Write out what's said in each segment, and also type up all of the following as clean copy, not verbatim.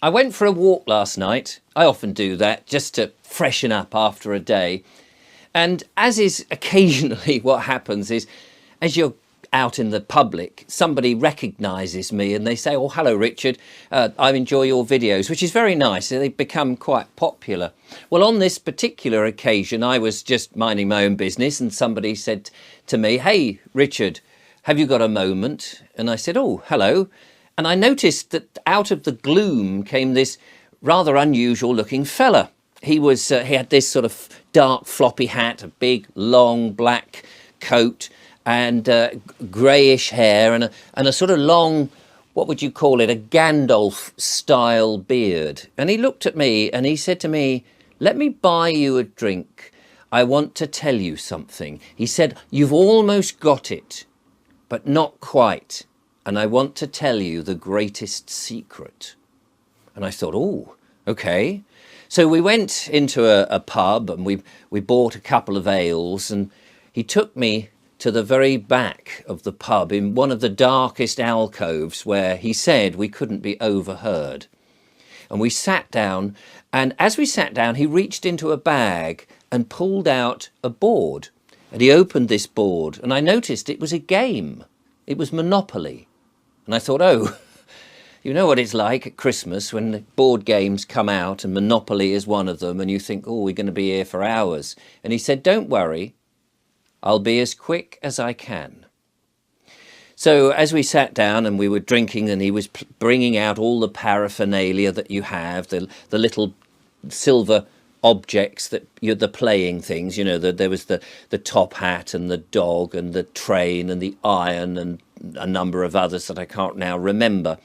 I went for a walk last night. I often do that just to freshen up after a day. And as is occasionally what happens is, as you're out in the public, somebody recognises me and they say, "Oh, hello, Richard. I enjoy your videos," which is very nice. They've become quite popular. Well, on this particular occasion, I was just minding my own business and somebody said to me, "Hey, Richard, have you got a moment?" And I said, "Oh, hello." And I noticed that out of the gloom came this rather unusual looking fella. He had this sort of dark floppy hat, a big long black coat, and greyish hair, and a sort of long, what would you call it, a Gandalf style beard. And he looked at me and he said to me, "Let me buy you a drink. I want to tell you something." He said, "You've almost got it, but not quite. And I want to tell you the greatest secret." And I thought, oh, okay. So we went into a pub and we bought a couple of ales, and he took me to the very back of the pub in one of the darkest alcoves where he said we couldn't be overheard. And we sat down, and as we sat down, he reached into a bag and pulled out a board. And he opened this board, and I noticed it was a game. It was Monopoly. And I thought, oh, you know what it's like at Christmas when the board games come out and Monopoly is one of them, and you think, oh, we're going to be here for hours. And he said, "Don't worry, I'll be as quick as I can." So as we sat down and we were drinking, and he was bringing out all the paraphernalia that you have, the little silver objects that you're the playing things, you know, there was the top hat and the dog and the train and the iron and a number of others that I can't now remember.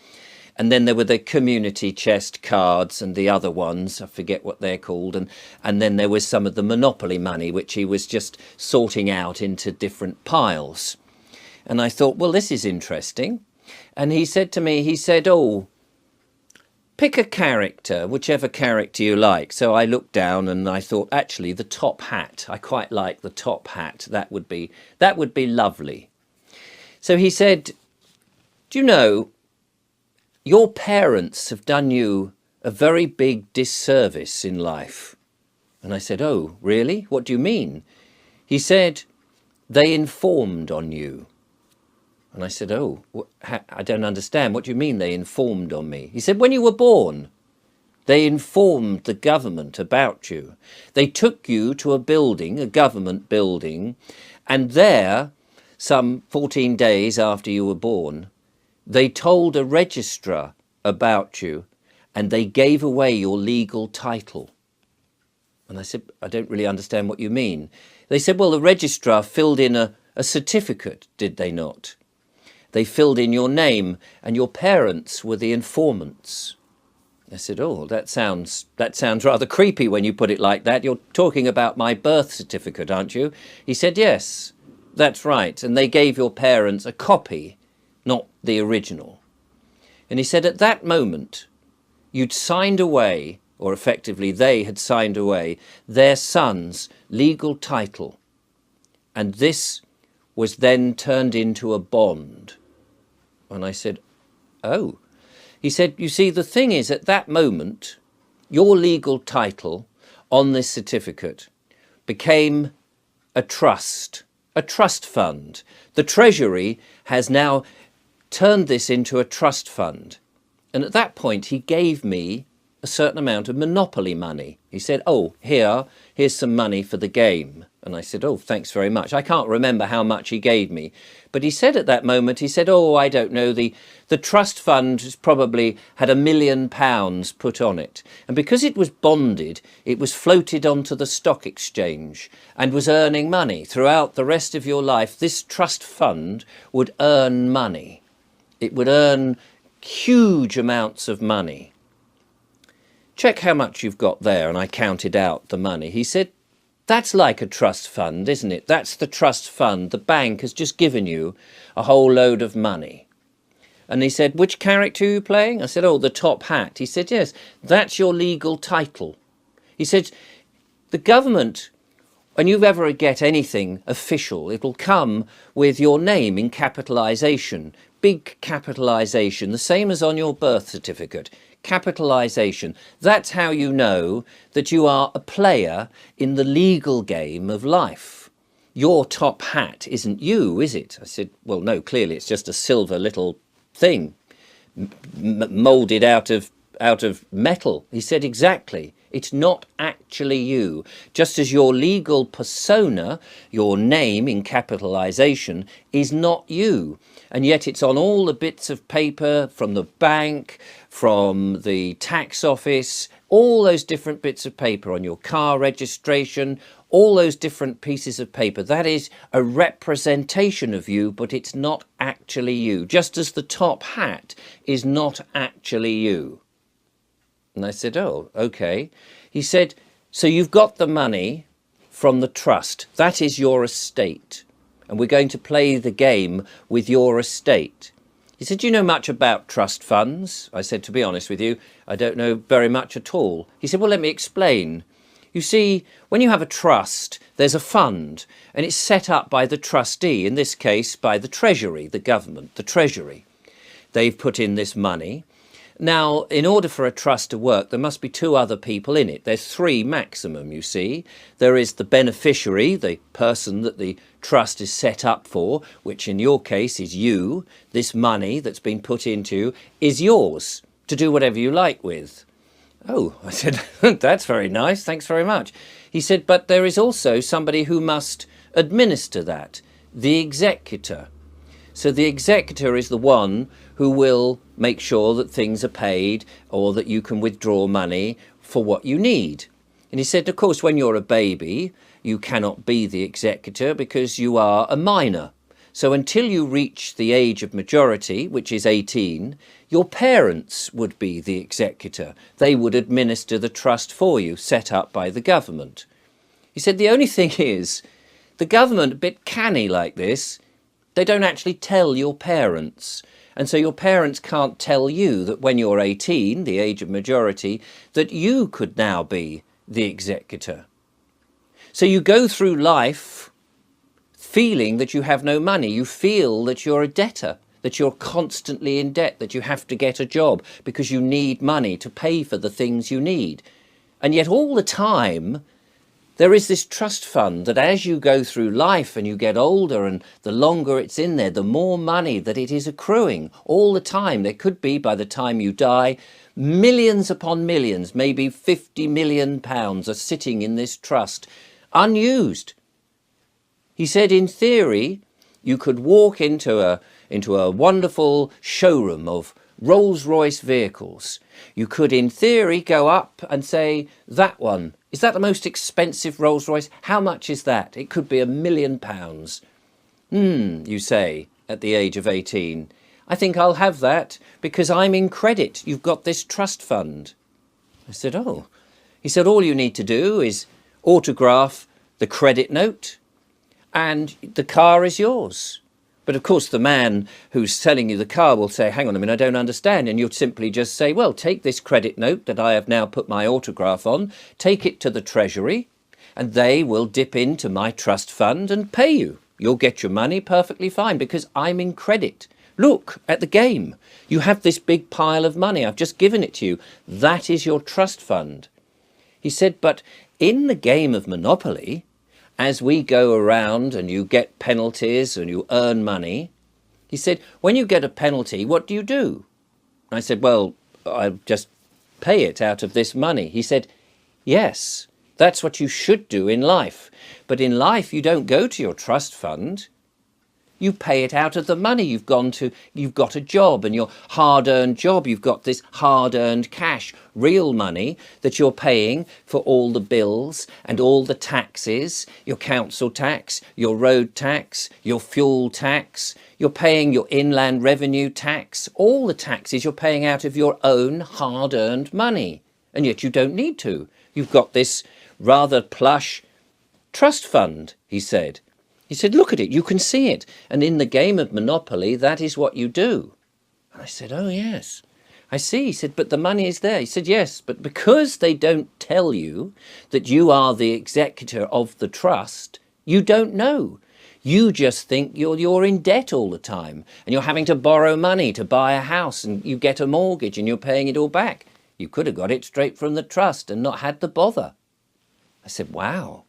And then there were the community chest cards and the other ones, I forget what they're called. And then there was some of the Monopoly money, which he was just sorting out into different piles. And I thought, well, this is interesting. And he said to me, he said, "Oh, pick a character, whichever character you like." So I looked down and I thought, actually, the top hat. I quite like the top hat. That would be lovely. So he said, "Do you know, your parents have done you a very big disservice in life?" And I said, "Oh, really? What do you mean?" He said, "They informed on you." And I said, "Oh, I don't understand. What do you mean they informed on me?" He said, "When you were born, they informed the government about you. They took you to a building, a government building, and there, some 14 days after you were born, they told a registrar about you, and they gave away your legal title." And I said, "I don't really understand what you mean." They said, "Well, the registrar filled in a certificate, did they not? They filled in your name, and your parents were the informants." I said, "Oh, that sounds rather creepy when you put it like that. You're talking about my birth certificate, aren't you?" He said, "Yes, that's right. And they gave your parents a copy, not the original." And he said, "At that moment, you'd signed away, or effectively they had signed away, their son's legal title. And this was then turned into a bond." And I said, "Oh." He said, "You see, the thing is, at that moment, your legal title on this certificate became a trust fund. The Treasury has now turned this into a trust fund." And at that point, he gave me a certain amount of Monopoly money. He said, "Oh, here's some money for the game." And I said, "Oh, thanks very much." I can't remember how much he gave me. But he said at that moment, he said, "Oh, I don't know, the trust fund has probably had £1 million put on it. And because it was bonded, it was floated onto the stock exchange and was earning money. Throughout the rest of your life, this trust fund would earn money. It would earn huge amounts of money. Check how much you've got there." And I counted out the money. He said, "That's like a trust fund, isn't it? That's the trust fund. The bank has just given you a whole load of money." And he said, "Which character are you playing?" I said, "Oh, the top hat." He said, "Yes, that's your legal title." He said, "The government, when you ever get anything official, it'll come with your name in capitalisation, big capitalisation, the same as on your birth certificate. Capitalisation. That's how you know that you are a player in the legal game of life. Your top hat isn't you, is it? I said, well, no, clearly it's just a silver little thing moulded out of metal. He said, exactly. It's not actually you. Just as your legal persona, your name in capitalisation, is not you. And yet it's on all the bits of paper from the bank, from the tax office, all those different bits of paper on your car registration, all those different pieces of paper. That is a representation of you, but it's not actually you. Just as the top hat is not actually you. And I said, oh, okay. He said, so you've got the money from the trust. That is your estate. And we're going to play the game with your estate. He said, do you know much about trust funds? I said, to be honest with you, I don't know very much at all. He said, well, let me explain. You see, when you have a trust, there's a fund, and it's set up by the trustee, in this case, by the Treasury, the government, the Treasury. They've put in this money. Now, in order for a trust to work, there must be two other people in it. There's three maximum, you see. There is the beneficiary, the person that the trust is set up for, which in your case is you. This money that's been put into is yours to do whatever you like with. Oh, I said, that's very nice, thanks very much. He said, but there is also somebody who must administer that, the executor. So the executor is the one who will make sure that things are paid or that you can withdraw money for what you need. And he said, of course, when you're a baby, you cannot be the executor because you are a minor. So until you reach the age of majority, which is 18, your parents would be the executor. They would administer the trust for you, set up by the government. He said, the only thing is, the government, a bit canny like this, they don't actually tell your parents. And so your parents can't tell you that when you're 18, the age of majority, that you could now be the executor. So you go through life feeling that you have no money. You feel that you're a debtor, that you're constantly in debt, that you have to get a job because you need money to pay for the things you need. And yet all the time, there is this trust fund that as you go through life and you get older and the longer it's in there, the more money that it is accruing all the time. There could be, by the time you die, millions upon millions, maybe £50 million are sitting in this trust, unused. He said, in theory, you could walk into a wonderful showroom of Rolls-Royce vehicles. You could, in theory, go up and say, that one, is that the most expensive Rolls-Royce? How much is that? It could be £1 million. You say, at the age of 18. I think I'll have that because I'm in credit. You've got this trust fund. I said, oh. He said, all you need to do is autograph the credit note and the car is yours. But of course, the man who's selling you the car will say, hang on a minute, I don't understand. And you'll simply just say, well, take this credit note that I have now put my autograph on, take it to the Treasury, and they will dip into my trust fund and pay you. You'll get your money perfectly fine because I'm in credit. Look at the game. You have this big pile of money. I've just given it to you. That is your trust fund. He said, but in the game of Monopoly, as we go around and you get penalties and you earn money, he said, when you get a penalty, what do? I said, well, I just pay it out of this money. He said, yes, that's what you should do in life. But in life, you don't go to your trust fund. You pay it out of the money you've got a job and your hard-earned job. You've got this hard-earned cash, real money that you're paying for all the bills and all the taxes, your council tax, your road tax, your fuel tax. You're paying your inland revenue tax, all the taxes you're paying out of your own hard-earned money. And yet you don't need to. You've got this rather plush trust fund, he said. He said, look at it, you can see it. And in the game of Monopoly, that is what you do. And I said, oh, yes, I see. He said, but the money is there. He said, yes, but because they don't tell you that you are the executor of the trust, you don't know. You just think you're in debt all the time and you're having to borrow money to buy a house and you get a mortgage and you're paying it all back. You could have got it straight from the trust and not had the bother. I said, wow.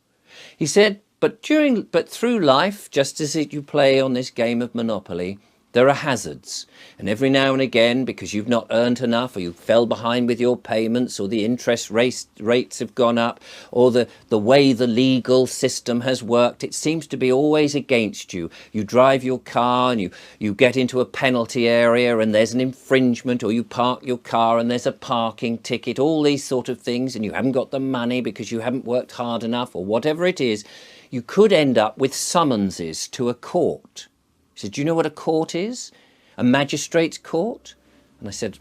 He said, but through life, just as you play on this game of Monopoly, there are hazards. And every now and again, because you've not earned enough, or you fell behind with your payments, or the interest rates have gone up, or the way the legal system has worked, it seems to be always against you. You drive your car and you get into a penalty area and there's an infringement, or you park your car and there's a parking ticket, all these sort of things, and you haven't got the money because you haven't worked hard enough, or whatever it is. You could end up with summonses to a court. He said, do you know what a court is? A magistrate's court? And I said,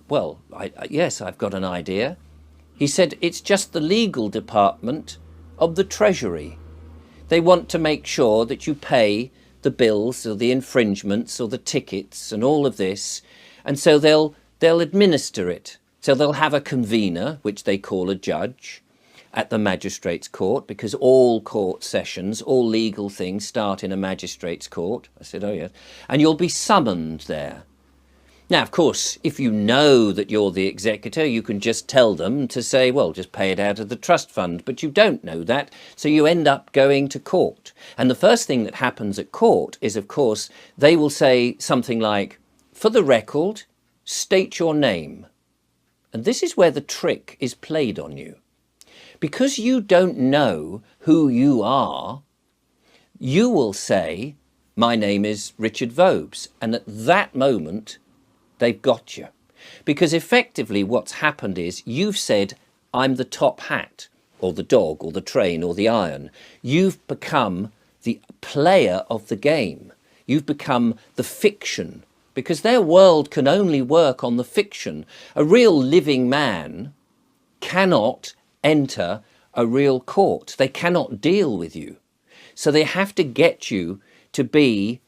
well, yes, I've got an idea. He said, it's just the legal department of the Treasury. They want to make sure that you pay the bills or the infringements or the tickets and all of this. And so they'll administer it. So they'll have a convener, which they call a judge, at the magistrate's court, because all court sessions, all legal things start in a magistrate's court. I said, oh yes. And you'll be summoned there. Now, of course, if you know that you're the executor, you can just tell them to say, well, just pay it out of the trust fund. But you don't know that, so you end up going to court. And the first thing that happens at court is, of course, they will say something like, for the record, state your name. And this is where the trick is played on you. Because you don't know who you are, you will say, my name is Richard Vobes. And at that moment, they've got you. Because effectively what's happened is you've said, I'm the top hat, or the dog, or the train, or the iron. You've become the player of the game. You've become the fiction. Because their world can only work on the fiction. A real living man cannot enter a real court. They cannot deal with you. So they have to get you to be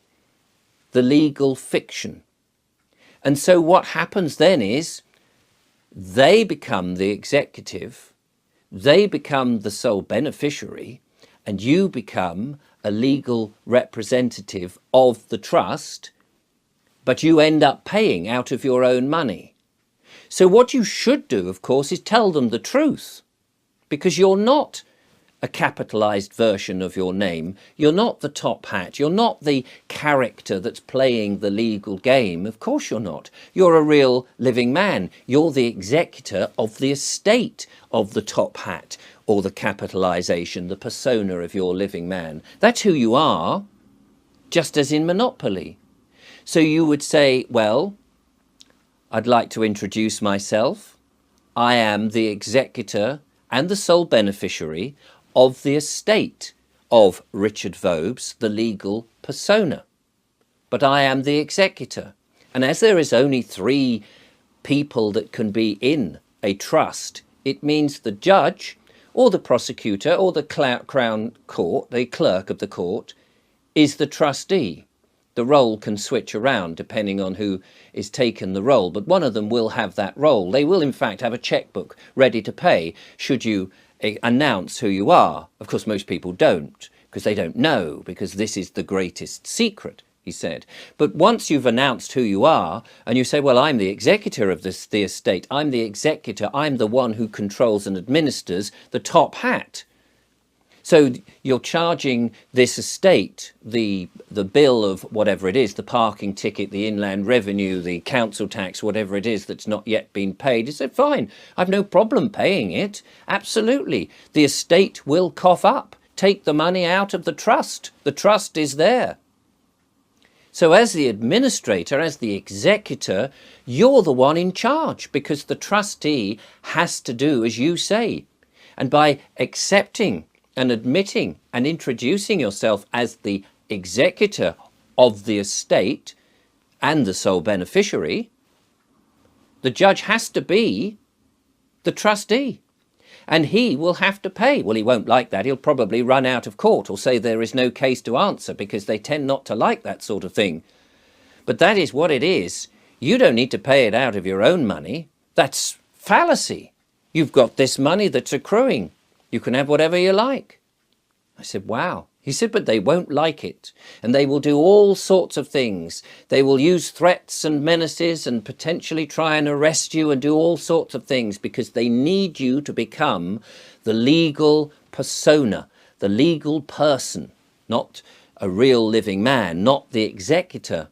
the legal fiction. And so what happens then is they become the executive, they become the sole beneficiary, and you become a legal representative of the trust, but you end up paying out of your own money. So what you should do, of course, is tell them the truth. Because you're not a capitalized version of your name. You're not the top hat. You're not the character that's playing the legal game. Of course you're not. You're a real living man. You're the executor of the estate of the top hat, or the capitalization, the persona of your living man. That's who you are, just as in Monopoly. So you would say, well, I'd like to introduce myself. I am the executor and the sole beneficiary of the estate of Richard Vobes, the legal persona. But I am the executor. And as there is only 3 people that can be in a trust, it means the judge or the prosecutor or the Crown Court, the clerk of the court, is the trustee. The role can switch around depending on who is taken the role, but one of them will have that role. They will in fact have a checkbook ready to pay should you announce who you are. Of course, most people don't, because they don't know, because this is the greatest secret, he said. But once you've announced who you are, and you say, well, I'm the executor of the estate, I'm the executor, I'm the one who controls and administers the top hat. So you're charging this estate the bill of whatever it is, the parking ticket, the inland revenue, the council tax, whatever it is that's not yet been paid. You said, fine, I've no problem paying it. Absolutely. The estate will cough up. Take the money out of the trust. The trust is there. So as the administrator, as the executor, you're the one in charge, because the trustee has to do as you say. And by accepting and admitting and introducing yourself as the executor of the estate and the sole beneficiary, the judge has to be the trustee, and he will have to pay. Well, he won't like that. He'll probably run out of court or say there is no case to answer, because they tend not to like that sort of thing. But that is what it is. You don't need to pay it out of your own money. That's fallacy. You've got this money that's accruing. You can have whatever you like. I said, wow, He said, but they won't like it, and they will do all sorts of things. They will use threats and menaces and potentially try and arrest you and do all sorts of things because they need you to become the legal persona, the legal person, not a real living man, not the executor.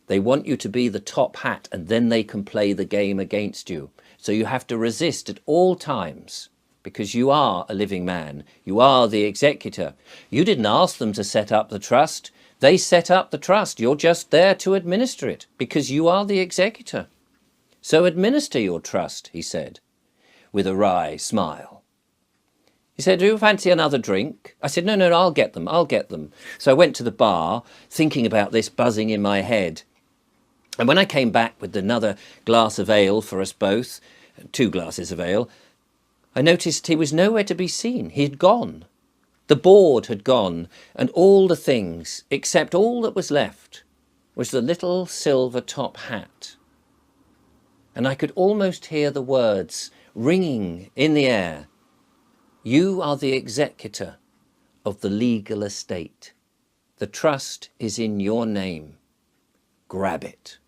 They want you to be the top hat, and then they can play the game against you. So you have to resist at all times, because you are a living man. You are the executor. You didn't ask them to set up the trust. They set up the trust. You're just there to administer it, because you are the executor. So administer your trust, he said, with a wry smile. He said, do you fancy another drink? I said, no, I'll get them. So I went to the bar, thinking about this, buzzing in my head. And when I came back with another glass of ale for us both, 2 glasses of ale, I noticed he was nowhere to be seen. He had gone. The board had gone, and all the things, except all that was left, was the little silver top hat. And I could almost hear the words ringing in the air. You are the executor of the legal estate. The trust is in your name. Grab it.